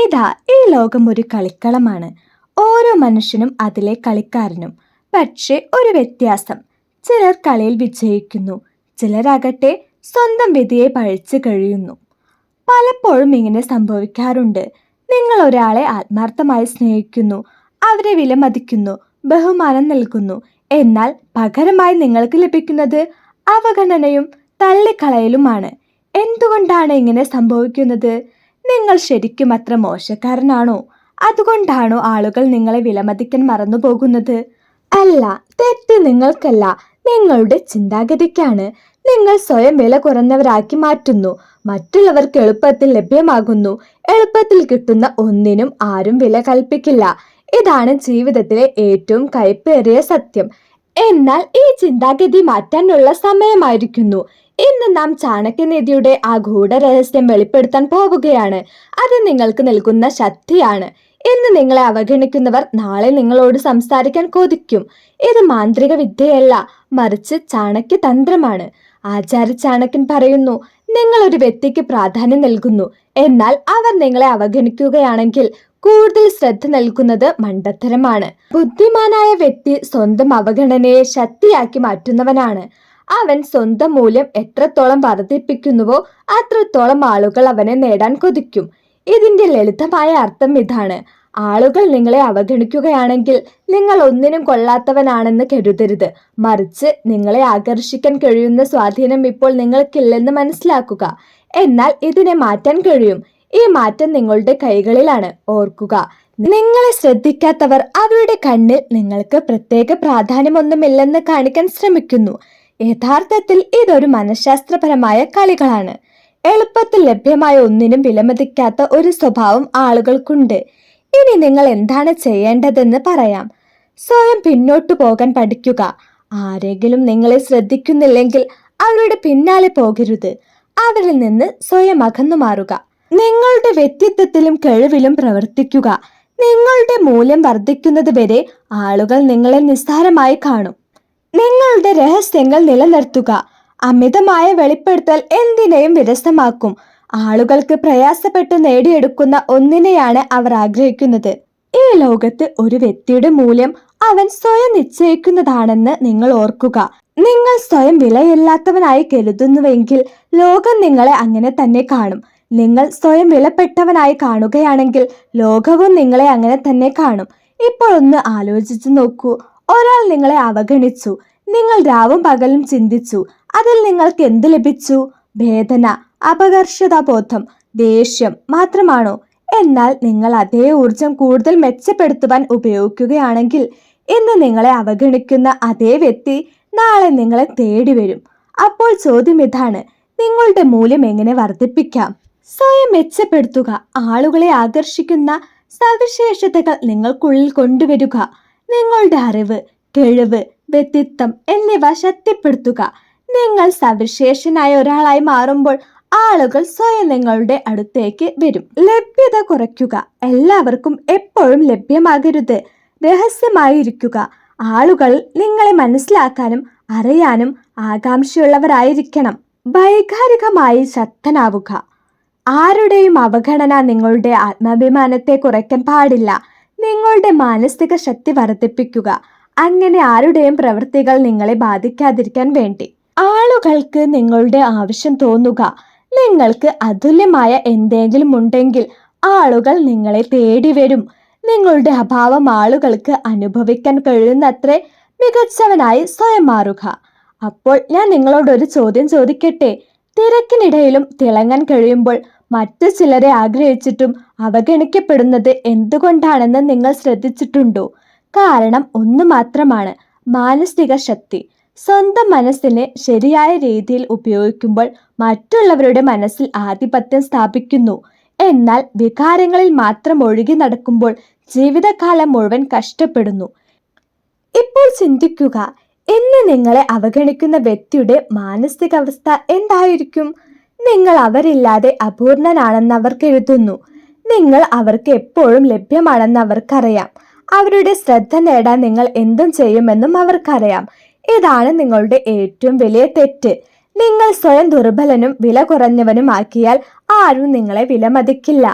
ഇതാ ഈ ലോകം ഒരു കളിക്കളമാണ്. ഓരോ മനുഷ്യനും അതിലെ കളിക്കാരനും. പക്ഷേ ഒരു വ്യത്യാസം, ചിലർ കളിയിൽ വിജയിക്കുന്നു, ചിലരാകട്ടെ സ്വന്തം വിധിയെ പഴിച്ചു കഴിയുന്നു. പലപ്പോഴും ഇങ്ങനെ സംഭവിക്കാറുണ്ട്. നിങ്ങൾ ഒരാളെ ആത്മാർത്ഥമായി സ്നേഹിക്കുന്നു, അവരെ വിലമതിക്കുന്നു, ബഹുമാനം നൽകുന്നു. എന്നാൽ പകരമായി നിങ്ങൾക്ക് ലഭിക്കുന്നത് അവഗണനയും തള്ളിക്കളയലുമാണ്. എന്തുകൊണ്ടാണ് ഇങ്ങനെ സംഭവിക്കുന്നത്? നിങ്ങൾ ശരിക്കും അത്ര മോശക്കാരനാണോ? അതുകൊണ്ടാണോ ആളുകൾ നിങ്ങളെ വിലമതിക്കാൻ മറന്നുപോകുന്നത്? അല്ല, തെറ്റ് നിങ്ങൾക്കല്ല, നിങ്ങളുടെ ചിന്താഗതിക്കാണ്. നിങ്ങൾ സ്വയം വില കുറഞ്ഞവരാക്കി മാറ്റുന്നു. മറ്റുള്ളവർക്ക് എളുപ്പത്തിൽ ലഭ്യമാകുന്നു. എളുപ്പത്തിൽ കിട്ടുന്ന ഒന്നിനും ആരും വില കൽപ്പിക്കില്ല. ഇതാണ് ജീവിതത്തിലെ ഏറ്റവും കയ്പേറിയ സത്യം. എന്നാൽ ഈ ചിന്താഗതി മാറ്റാനുള്ള സമയമായിരിക്കുന്നു. ഇന്ന് നാം ചാണക്യനീതിയുടെ ആ ഗൂഢരഹസ്യം വെളിപ്പെടുത്താൻ പോവുകയാണ്. അത് നിങ്ങൾക്ക് നൽകുന്ന ശക്തിയാണ്. ഇന്ന് നിങ്ങളെ അവഗണിക്കുന്നവർ നാളെ നിങ്ങളോട് സംസാരിക്കാൻ കൊതിക്കും. ഇത് മാന്ത്രിക വിദ്യയല്ല, മറിച്ച് ചാണക്യതന്ത്രമാണ്. ആചാര്യ ചാണക്യൻ പറയുന്നു, നിങ്ങൾ ഒരു വ്യക്തിക്ക് പ്രാധാന്യം നൽകുന്നു, എന്നാൽ അവർ നിങ്ങളെ അവഗണിക്കുകയാണെങ്കിൽ കൂടുതൽ ശ്രദ്ധ നൽകുന്നത് മണ്ടത്തരമാണ്. ബുദ്ധിമാനായ വ്യക്തി സ്വന്തം അവഗണനയെ ശക്തിയാക്കി മാറ്റുന്നവനാണ്. അവൻ സ്വന്തം മൂല്യം എത്രത്തോളം വർദ്ധിപ്പിക്കുന്നുവോ അത്രത്തോളം ആളുകൾ അവനെ നേടാൻ കൊതിക്കും. ഇതിന്റെ ലളിതമായ അർത്ഥം ഇതാണ്: ആളുകൾ നിങ്ങളെ അവഗണിക്കുകയാണെങ്കിൽ നിങ്ങൾ ഒന്നിനും കൊള്ളാത്തവനാണെന്ന് കരുതരുത്. മറിച്ച് നിങ്ങളെ ആകർഷിക്കാൻ കഴിയുന്ന സ്വാധീനം ഇപ്പോൾ നിങ്ങൾക്കില്ലെന്ന് മനസ്സിലാക്കുക. എന്നാൽ ഇതിനെ മാറ്റാൻ കഴിയും. ഈ മാറ്റം നിങ്ങളുടെ കൈകളിലാണ്. ഓർക്കുക, നിങ്ങളെ ശ്രദ്ധിക്കാത്തവർ അവരുടെ കണ്ണിൽ നിങ്ങൾക്ക് പ്രത്യേക പ്രാധാന്യമൊന്നുമില്ലെന്ന് കാണിക്കാൻ ശ്രമിക്കുന്നു. യഥാർത്ഥത്തിൽ ഇതൊരു മനഃശാസ്ത്രപരമായ കളികളാണ്. എളുപ്പത്തിൽ ലഭ്യമായ ഒന്നിനും വിലമതിക്കാത്ത ഒരു സ്വഭാവം ആളുകൾക്കുണ്ട്. ഇനി നിങ്ങൾ എന്താണ് ചെയ്യേണ്ടതെന്ന് പറയാം. സ്വയം പിന്നോട്ടു പോകാൻ പഠിക്കുക. ആരെങ്കിലും നിങ്ങളെ ശ്രദ്ധിക്കുന്നില്ലെങ്കിൽ അവരുടെ പിന്നാലെ പോകരുത്. അവരിൽ നിന്ന് സ്വയം അകന്നു മാറുക. നിങ്ങളുടെ വ്യക്തിത്വത്തിലും കഴിവിലും പ്രവർത്തിക്കുക. നിങ്ങളുടെ മൂല്യം വർദ്ധിക്കുന്നത് വരെ ആളുകൾ നിങ്ങളെ നിസ്സാരമായി കാണും. നിങ്ങളുടെ രഹസ്യങ്ങൾ നിലനിർത്തുക. അമിതമായ വെളിപ്പെടുത്തൽ എന്തിനേയും വിരസമാക്കും. ആളുകൾക്ക് പ്രയാസപ്പെട്ട് നേടിയെടുക്കുന്ന ഒന്നിനെയാണ് അവർ ആഗ്രഹിക്കുന്നത്. ഈ ലോകത്ത് ഒരു വ്യക്തിയുടെ മൂല്യം അവൻ സ്വയം നിശ്ചയിക്കുന്നതാണെന്ന് നിങ്ങൾ ഓർക്കുക. നിങ്ങൾ സ്വയം വിലയില്ലാത്തവനായി കരുതുന്നുവെങ്കിൽ ലോകം നിങ്ങളെ അങ്ങനെ തന്നെ കാണും. നിങ്ങൾ സ്വയം വിലപ്പെട്ടവനായി കാണുകയാണെങ്കിൽ ലോകവും നിങ്ങളെ അങ്ങനെ തന്നെ കാണും. ഇപ്പോൾ ഒന്ന് ആലോചിച്ചു നോക്കൂ. ഒരാൾ നിങ്ങളെ അവഗണിച്ചു. നിങ്ങൾ രാവും പകലും ചിന്തിച്ചു. അതിൽ നിങ്ങൾക്ക് എന്ത് ലഭിച്ചു? വേദന, അപകർഷതാബോധം, ദേഷ്യം മാത്രമാണോ? എന്നാൽ നിങ്ങൾ അതേ ഊർജം കൂടുതൽ മെച്ചപ്പെടുത്തുവാൻ ഉപയോഗിക്കുകയാണെങ്കിൽ ഇന്ന് നിങ്ങളെ അവഗണിക്കുന്ന അതേ വ്യക്തി നാളെ നിങ്ങളെ തേടി വരും. അപ്പോൾ ചോദ്യം ഇതാണ്: നിങ്ങളുടെ മൂല്യം എങ്ങനെ വർദ്ധിപ്പിക്കാം? സ്വയം മെച്ചപ്പെടുത്തുക. ആളുകളെ ആകർഷിക്കുന്ന സവിശേഷതകൾ നിങ്ങൾക്കുള്ളിൽ കൊണ്ടുവരിക. നിങ്ങളുടെ അറിവ്, കഴിവ്, വ്യക്തിത്വം എന്നിവ ശക്തിപ്പെടുത്തുക. നിങ്ങൾ സവിശേഷനായ ഒരാളായി മാറുമ്പോൾ ആളുകൾ സ്വയം നിങ്ങളുടെ അടുത്തേക്ക് വരും. ലഭ്യത കുറയ്ക്കുക. എല്ലാവർക്കും എപ്പോഴും ലഭ്യമാകരുത്. രഹസ്യമായിരിക്കുക. ആളുകൾ നിങ്ങളെ മനസ്സിലാക്കാനും അറിയാനും ആകാംക്ഷയുള്ളവരായിരിക്കണം. വൈകാരികമായി ശക്തനാവുക. ആരുടെയും അവഗണന നിങ്ങളുടെ ആത്മാഭിമാനത്തെ കുറയ്ക്കാൻ പാടില്ല. നിങ്ങളുടെ മാനസിക ശക്തി വർദ്ധിപ്പിക്കുക. അങ്ങനെ ആരുടെയും പ്രവൃത്തികൾ നിങ്ങളെ ബാധിക്കാതിരിക്കാൻ വേണ്ടി. ആളുകൾക്ക് നിങ്ങളുടെ ആവശ്യം തോന്നുക. നിങ്ങൾക്ക് അതുല്യമായ എന്തെങ്കിലും ഉണ്ടെങ്കിൽ ആളുകൾ നിങ്ങളെ തേടി വരും. നിങ്ങളുടെ അഭാവം ആളുകൾക്ക് അനുഭവിക്കാൻ കഴിയുന്നത്ര മികച്ചവനായി സ്വയം മാറുക. അപ്പോൾ ഞാൻ നിങ്ങളോടൊരു ചോദ്യം ചോദിക്കട്ടെ. തിരക്കിനിടയിലും തിളങ്ങാൻ കഴിയുമ്പോൾ മറ്റു ചിലരെ ആഗ്രഹിച്ചിട്ടും അവഗണിക്കപ്പെടുന്നത് എന്തുകൊണ്ടാണെന്ന് നിങ്ങൾ ശ്രദ്ധിച്ചിട്ടുണ്ടോ? കാരണം ഒന്ന് മാത്രമാണ്: മാനസിക ശക്തി. സ്വന്തം മനസ്സിനെ ശരിയായ രീതിയിൽ ഉപയോഗിക്കുമ്പോൾ മറ്റുള്ളവരുടെ മനസ്സിൽ ആധിപത്യം സ്ഥാപിക്കുന്നു. എന്നാൽ വികാരങ്ങളിൽ മാത്രം ഒഴുകി നടക്കുമ്പോൾ ജീവിതകാലം മുഴുവൻ കഷ്ടപ്പെടുന്നു. ഇപ്പോൾ ചിന്തിക്കുക, ഇന്ന് നിങ്ങളെ അവഗണിക്കുന്ന വ്യക്തിയുടെ മാനസികാവസ്ഥ എന്തായിരിക്കും? നിങ്ങൾ അവരില്ലാതെ അപൂർണനാണെന്ന് അവർ കരുതുന്നു. നിങ്ങൾ അവർക്ക് എപ്പോഴും ലഭ്യമാണെന്ന് അവർക്കറിയാം. അവരുടെ ശ്രദ്ധ നേടാൻ നിങ്ങൾ എന്തും ചെയ്യുമെന്നും അവർക്കറിയാം. ഇതാണ് നിങ്ങളുടെ ഏറ്റവും വലിയ തെറ്റ്. നിങ്ങൾ സ്വയം ദുർബലനും വില കുറഞ്ഞവനും ആക്കിയാൽ ആരും നിങ്ങളെ വിലമതിക്കില്ല.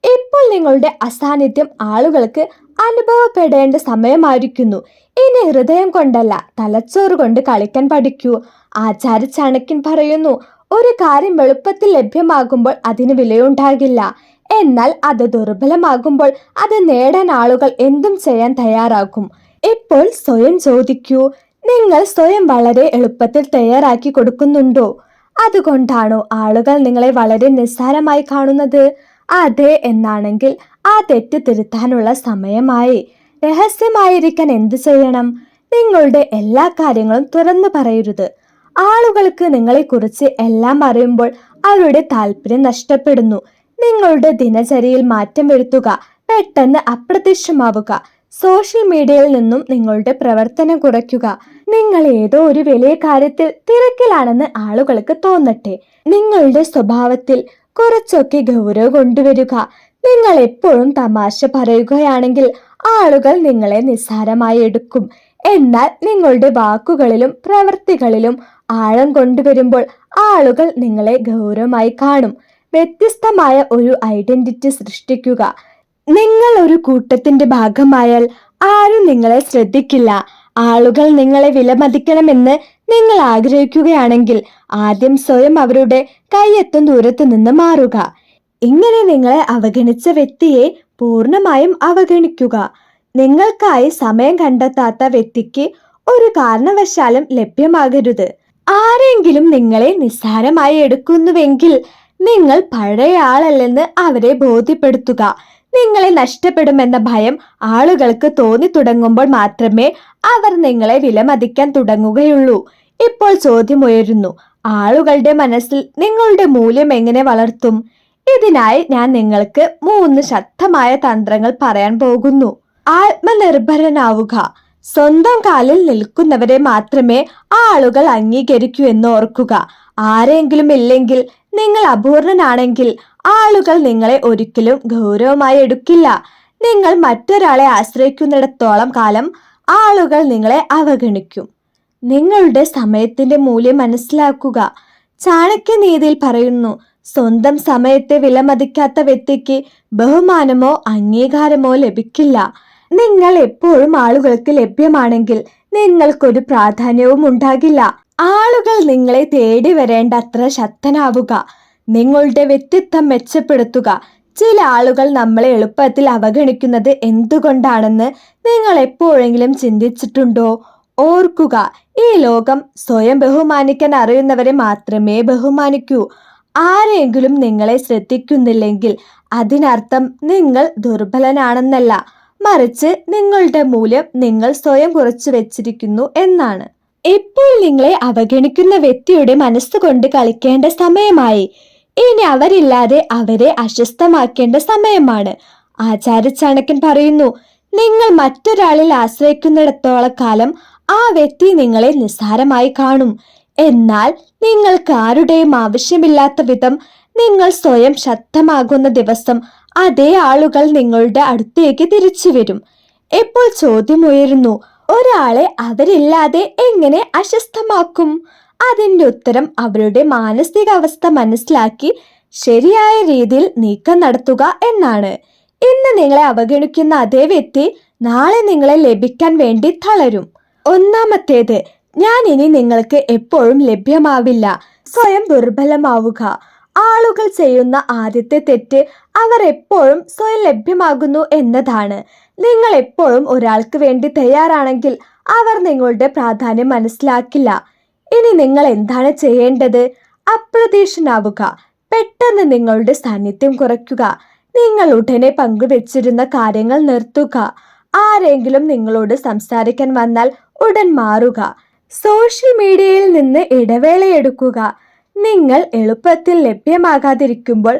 ഈ നിങ്ങളുടെ അസാന്നിധ്യം ആളുകൾക്ക് അനുഭവപ്പെടേണ്ട സമയമായിരിക്കുന്നു. ഇനി ഹൃദയം കൊണ്ടല്ല, തലച്ചോറ് കൊണ്ട് കളിക്കാൻ പഠിക്കൂ. ആചാര്യ ചാണക്യൻ പറയുന്നു, ഒരു കാര്യം എളുപ്പത്തിൽ ലഭ്യമാകുമ്പോൾ അതിന് വിലയുണ്ടാകില്ല. എന്നാൽ അത് ദുർബലമാകുമ്പോൾ അത് നേടാൻ ആളുകൾ എന്തും ചെയ്യാൻ തയ്യാറാകും. ഇപ്പോൾ സ്വയം ചോദിക്കൂ, നിങ്ങൾ സ്വയം വളരെ എളുപ്പത്തിൽ തയ്യാറാക്കി കൊടുക്കുന്നുണ്ടോ? അതുകൊണ്ടാണോ ആളുകൾ നിങ്ങളെ വളരെ നിസ്സാരമായി കാണുന്നത്? അതെ എന്നാണെങ്കിൽ ആ തെറ്റ് തിരുത്താനുള്ള സമയമായി. രഹസ്യമായിരിക്കാൻ എന്ത് ചെയ്യണം? നിങ്ങളുടെ എല്ലാ കാര്യങ്ങളും തുറന്നു പറയരുത്. ആളുകൾക്ക് നിങ്ങളെക്കുറിച്ച് എല്ലാം അറിയുമ്പോൾ അവരുടെ താല്പര്യം നഷ്ടപ്പെടുന്നു. നിങ്ങളുടെ ദിനചര്യയിൽ മാറ്റം വരുത്തുക. പെട്ടെന്ന് അപ്രത്യക്ഷമാവുക. സോഷ്യൽ മീഡിയയിൽ നിന്നും നിങ്ങളുടെ പ്രവർത്തനം കുറയ്ക്കുക. നിങ്ങൾ ഏതോ ഒരു വലിയ കാര്യത്തിൽ തിരക്കിലാണെന്ന് ആളുകൾക്ക് തോന്നട്ടെ. നിങ്ങളുടെ സ്വഭാവത്തിൽ കുറച്ചൊക്കെ ഗൗരവം കൊണ്ടുവരിക. നിങ്ങൾ എപ്പോഴും തമാശ പറയുകയാണെങ്കിൽ ആളുകൾ നിങ്ങളെ നിസ്സാരമായി എടുക്കും. എന്നാൽ നിങ്ങളുടെ വാക്കുകളിലും പ്രവൃത്തികളിലും ആഴം കൊണ്ടുവരുമ്പോൾ ആളുകൾ നിങ്ങളെ ഗൗരവമായി കാണും. വ്യത്യസ്തമായ ഒരു ഐഡന്റിറ്റി സൃഷ്ടിക്കുക. നിങ്ങൾ ഒരു കൂട്ടത്തിന്റെ ഭാഗമായാൽ ആരും നിങ്ങളെ ശ്രദ്ധിക്കില്ല. ആളുകൾ നിങ്ങളെ വിലമതിക്കണമെന്ന് നിങ്ങൾ ആഗ്രഹിക്കുകയാണെങ്കിൽ ആദ്യം സ്വയം അവരുടെ കൈയെത്തും ദൂരത്ത് നിന്ന് മാറുക. ഇങ്ങനെ നിങ്ങളെ അവഗണിച്ച വ്യക്തിയെ പൂർണ്ണമായും അവഗണിക്കുക. നിങ്ങൾക്കായി സമയം കണ്ടെത്താത്ത വ്യക്തിക്ക് ഒരു കാരണവശാലും ലഭ്യമാകരുത്. ആരെങ്കിലും നിങ്ങളെ നിസ്സാരമായി എടുക്കുന്നുവെങ്കിൽ നിങ്ങൾ പഴയ ആളല്ലെന്ന് അവരെ ബോധ്യപ്പെടുത്തുക. നിങ്ങളെ നഷ്ടപ്പെടുമെന്ന ഭയം ആളുകൾക്ക് തോന്നി തുടങ്ങുമ്പോൾ മാത്രമേ അവർ നിങ്ങളെ വിലമതിക്കാൻ തുടങ്ങുകയുള്ളൂ. ഇപ്പോൾ ചോദ്യം ഉയരുന്നു, ആളുകളുടെ മനസ്സിൽ നിങ്ങളുടെ മൂല്യം എങ്ങനെ വളർത്തും? ഇതിനായി ഞാൻ നിങ്ങൾക്ക് 3 ശക്തമായ തന്ത്രങ്ങൾ പറയാൻ പോകുന്നു. ആത്മനിർഭരനാവുക. സ്വന്തം കാലിൽ നിൽക്കുന്നവരെ മാത്രമേ ആളുകൾ അംഗീകരിക്കൂ എന്ന് ഓർക്കുക. ആരെങ്കിലും ഇല്ലെങ്കിൽ, നിങ്ങൾ അപൂർണനാണെങ്കിൽ ആളുകൾ നിങ്ങളെ ഒരിക്കലും ഗൗരവമായി എടുക്കില്ല. നിങ്ങൾ മറ്റൊരാളെ ആശ്രയിക്കുന്നിടത്തോളം കാലം ആളുകൾ നിങ്ങളെ അവഗണിക്കും. നിങ്ങളുടെ സമയത്തിന്റെ മൂല്യം മനസ്സിലാക്കുക. ചാണക്യനീതിയിൽ പറയുന്നു, സ്വന്തം സമയത്തെ വിലമതിക്കാത്ത വ്യക്തിക്ക് ബഹുമാനമോ അംഗീകാരമോ ലഭിക്കില്ല. നിങ്ങൾ എപ്പോഴും ആളുകൾക്ക് ലഭ്യമാണെങ്കിൽ നിങ്ങൾക്കൊരു പ്രാധാന്യവും ഉണ്ടാകില്ല. ആളുകൾ നിങ്ങളെ തേടി വരേണ്ട അത്ര ശക്തനാവുക. നിങ്ങളുടെ വ്യക്തിത്വം മെച്ചപ്പെടുത്തുക. ചില ആളുകൾ നമ്മളെ എളുപ്പത്തിൽ അവഗണിക്കുന്നത് എന്തുകൊണ്ടാണെന്ന് നിങ്ങൾ എപ്പോഴെങ്കിലും ചിന്തിച്ചിട്ടുണ്ടോ? ഓർക്കുക, ഈ ലോകം സ്വയം ബഹുമാനിക്കാൻ അറിയുന്നവരെ മാത്രമേ ബഹുമാനിക്കൂ. ആരെങ്കിലും നിങ്ങളെ ശ്രദ്ധിക്കുന്നില്ലെങ്കിൽ അതിനർത്ഥം നിങ്ങൾ ദുർബലനാണെന്നല്ല, മറിച്ച് നിങ്ങളുടെ മൂല്യം നിങ്ങൾ സ്വയം കുറച്ചു വെച്ചിരിക്കുന്നു എന്നാണ്. ഇപ്പോൾ നിങ്ങളെ അവഗണിക്കുന്ന വ്യക്തിയുടെ മനസ്സുകൊണ്ട് കളിക്കേണ്ട സമയമായി. ഇനി അവരില്ലാതെ അവരെ അസ്വസ്ഥമാക്കേണ്ട സമയമാണ്. ആചാര്യ ചാണക്യൻ പറയുന്നു, നിങ്ങൾ മറ്റൊരാളിൽ ആശ്രയിക്കുന്നിടത്തോളം കാലം ആ വ്യക്തി നിങ്ങളെ നിസ്സാരമായി കാണും. എന്നാൽ നിങ്ങൾക്ക് ആരുടെയും ആവശ്യമില്ലാത്ത വിധം നിങ്ങൾ സ്വയം ശക്തമാകുന്ന ദിവസം അതേ ആളുകൾ നിങ്ങളുടെ അടുത്തേക്ക് തിരിച്ചു വരും. ഇപ്പോൾ ചോദ്യം ഉയരുന്നു, ഒരാളെ അവരില്ലാതെ എങ്ങനെ അസ്വസ്ഥമാക്കും? അതിന്റെ ഉത്തരം അവരുടെ മാനസികാവസ്ഥ മനസ്സിലാക്കി ശരിയായ രീതിയിൽ നീക്കം നടത്തുക എന്നാണ്. ഇന്ന് നിങ്ങളെ അവഗണിക്കുന്ന അതേ വ്യക്തി നാളെ നിങ്ങളെ ലഭിക്കാൻ വേണ്ടി തളരും. ഒന്നാമത്തേത്, ഞാൻ ഇനി നിങ്ങൾക്ക് എപ്പോഴും ലഭ്യമാവില്ല. സ്വയം ദുർബലമാവുക. ആളുകൾ ചെയ്യുന്ന ആദ്യത്തെ തെറ്റ് അവർ എപ്പോഴും സ്വയം ലഭ്യമാകുന്നു എന്നതാണ്. നിങ്ങൾ എപ്പോഴും ഒരാൾക്ക് വേണ്ടി തയ്യാറാണെങ്കിൽ അവർ നിങ്ങളുടെ പ്രാധാന്യം മനസ്സിലാക്കില്ല. ഇനി നിങ്ങൾ എന്താണ് ചെയ്യേണ്ടത്? അപ്രതീക്ഷനാവുക. പെട്ടെന്ന് നിങ്ങളുടെ സാന്നിധ്യം കുറയ്ക്കുക. നിങ്ങൾ ഉടനെ പങ്കുവെച്ചിരുന്ന കാര്യങ്ങൾ നിർത്തുക. ആരെങ്കിലും നിങ്ങളോട് സംസാരിക്കാൻ വന്നാൽ ഉടൻ മാറുക. സോഷ്യൽ മീഡിയയിൽ നിന്ന് ഇടവേളയെടുക്കുക. നിങ്ങൾ എളുപ്പത്തിൽ ലഭ്യമാകാതിരിക്കുമ്പോൾ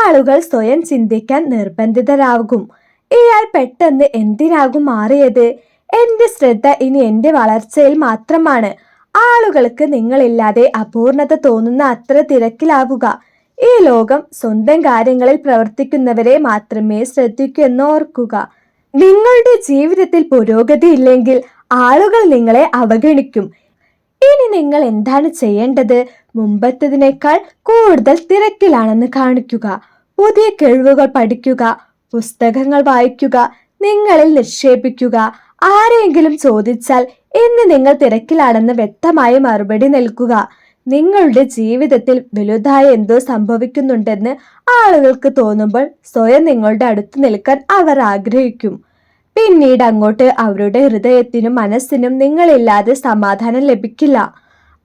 ആളുകൾ സ്വയം ചിന്തിക്കാൻ നിർബന്ധിതരാകും. ഇയാൾ പെട്ടെന്ന് എന്തിനാകും മാറിയത്? എന്റെ ശ്രദ്ധ ഇനി എന്റെ വളർച്ചയിൽ മാത്രമാണ്. ആളുകൾക്ക് നിങ്ങളില്ലാതെ അപൂർണത തോന്നുന്ന അത്ര തിരക്കിലാവുക. ഈ ലോകം സ്വന്തം കാര്യങ്ങളിൽ പ്രവർത്തിക്കുന്നവരെ മാത്രമേ ശ്രദ്ധിക്കൂ എന്ന് ഓർക്കുക. നിങ്ങളുടെ ജീവിതത്തിൽ പുരോഗതി ഇല്ലെങ്കിൽ ആളുകൾ നിങ്ങളെ അവഗണിക്കും. ഇനി നിങ്ങൾ എന്താണ് ചെയ്യേണ്ടത്? മുമ്പത്തതിനേക്കാൾ കൂടുതൽ തിരക്കിലാണെന്ന് കാണിക്കുക. പുതിയ കഴിവുകൾ പഠിക്കുക. പുസ്തകങ്ങൾ വായിക്കുക, നിങ്ങളിൽ നിക്ഷേപിക്കുക. ആരെങ്കിലും ചോദിച്ചാൽ ഇന്ന് നിങ്ങൾ തിരക്കിലാണെന്ന് വ്യക്തമായി മറുപടി നൽകുക. നിങ്ങളുടെ ജീവിതത്തിൽ വലുതായ എന്തോ സംഭവിക്കുന്നുണ്ടെന്ന് ആളുകൾക്ക് തോന്നുമ്പോൾ സ്വയം നിങ്ങളുടെ അടുത്ത് നിൽക്കാൻ അവർ ആഗ്രഹിക്കും. പിന്നീട് അങ്ങോട്ട് അവരുടെ ഹൃദയത്തിനും മനസ്സിനും നിങ്ങളില്ലാതെ സമാധാനം ലഭിക്കില്ല.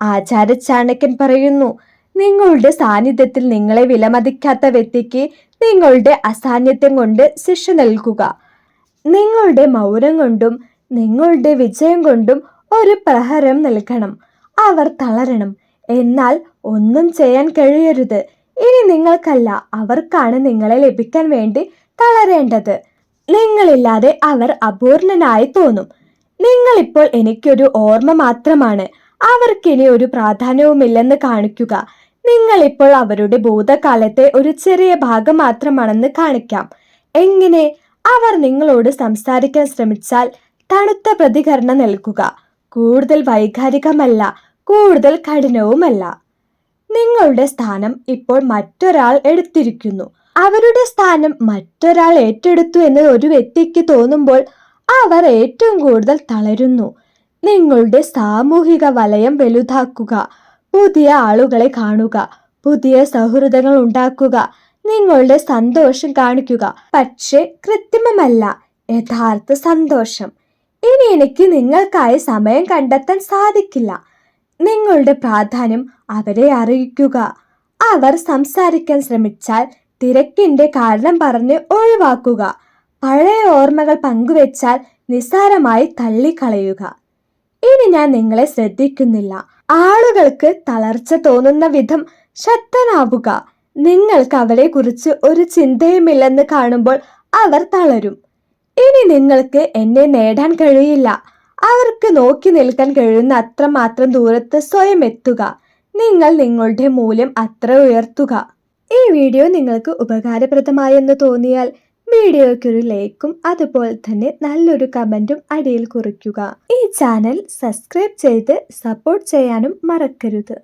ആചാര്യ ചാണക്യൻ പറയുന്നു, നിങ്ങളുടെ സാന്നിധ്യത്തിൽ നിങ്ങളെ വിലമതിക്കാത്ത വ്യക്തിക്ക് നിങ്ങളുടെ അസാന്നിധ്യം കൊണ്ട് ശിക്ഷ നൽകുക. നിങ്ങളുടെ മൗനം കൊണ്ടും നിങ്ങളുടെ വിജയം കൊണ്ടും ഒരു പ്രഹരം നൽകണം. അവർ തളരണം, എന്നാൽ ഒന്നും ചെയ്യാൻ കഴിയരുത്. ഇനി നിങ്ങൾക്കല്ല, അവർക്കാണ് നിങ്ങളെ ലഭിക്കാൻ വേണ്ടി തളരേണ്ടത്. നിങ്ങളില്ലാതെ അവർ അപൂർണനായി തോന്നും. നിങ്ങളിപ്പോൾ എനിക്കൊരു ഓർമ്മ മാത്രമാണ്, അവർക്കിനി ഒരു പ്രാധാന്യവുമില്ലെന്ന് കാണിക്കുക. നിങ്ങളിപ്പോൾ അവരുടെ ഭൂതകാലത്തെ ഒരു ചെറിയ ഭാഗം മാത്രമാണെന്ന് കാണിക്കാം. എങ്ങനെ? അവർ നിങ്ങളോട് സംസാരിക്കാൻ ശ്രമിച്ചാൽ തണുത്ത പ്രതികരണം നൽകുക. കൂടുതൽ വൈകാരികമല്ല, കൂടുതൽ കഠിനവുമല്ല. നിങ്ങളുടെ സ്ഥാനം ഇപ്പോൾ മറ്റൊരാൾ എടുത്തിരിക്കുന്നു. അവരുടെ സ്ഥാനം മറ്റൊരാൾ ഏറ്റെടുത്തു എന്ന് ഒരു വ്യക്തിക്ക് തോന്നുമ്പോൾ അവർ ഏറ്റവും കൂടുതൽ തളരുന്നു. നിങ്ങളുടെ സാമൂഹിക വലയം വലുതാക്കുക, പുതിയ ആളുകളെ കാണുക, പുതിയ സൗഹൃദങ്ങൾ ഉണ്ടാക്കുക, നിങ്ങളുടെ സന്തോഷം കാണിക്കുക. പക്ഷേ കൃത്രിമമല്ല, യഥാർത്ഥ സന്തോഷം. ഇനി എനിക്ക് നിങ്ങൾക്കായി സമയം കണ്ടെത്താൻ സാധിക്കില്ല. നിങ്ങളുടെ പ്രാധാന്യം അവരെ അറിയിക്കുക. അവർ സംസാരിക്കാൻ ശ്രമിച്ചാൽ തിരക്കിന്റെ കാരണം പറഞ്ഞ് ഒഴിവാക്കുക. പഴയ ഓർമ്മകൾ പങ്കുവെച്ചാൽ നിസ്സാരമായി തള്ളിക്കളയുക. ഇനി ഞാൻ നിങ്ങളെ ശ്രദ്ധിക്കുന്നില്ല. ആളുകൾക്ക് തളർച്ച തോന്നുന്ന വിധം ശക്തനാവുക. നിങ്ങൾക്ക് അവരെ കുറിച്ച് ഒരു ചിന്തയുമില്ലെന്ന് കാണുമ്പോൾ അവർ തളരും. ഇനി നിങ്ങൾക്ക് എന്നെ നേടാൻ കഴിയില്ല. അവർക്ക് നോക്കി നിൽക്കാൻ കഴിയുന്ന അത്രമാത്രം ദൂരത്ത് സ്വയം എത്തുക. നിങ്ങൾ നിങ്ങളുടെ മൂല്യം അത്ര ഉയർത്തുക. ഈ വീഡിയോ നിങ്ങൾക്ക് ഉപകാരപ്രദമായെന്ന് തോന്നിയാൽ വീഡിയോയ്ക്കൊരു ലൈക്കും അതുപോലെ തന്നെ നല്ലൊരു കമന്റും അടിയിൽ കുറിക്കുക. ഈ ചാനൽ സബ്സ്ക്രൈബ് ചെയ്ത് സപ്പോർട്ട് ചെയ്യാനും മറക്കരുത്.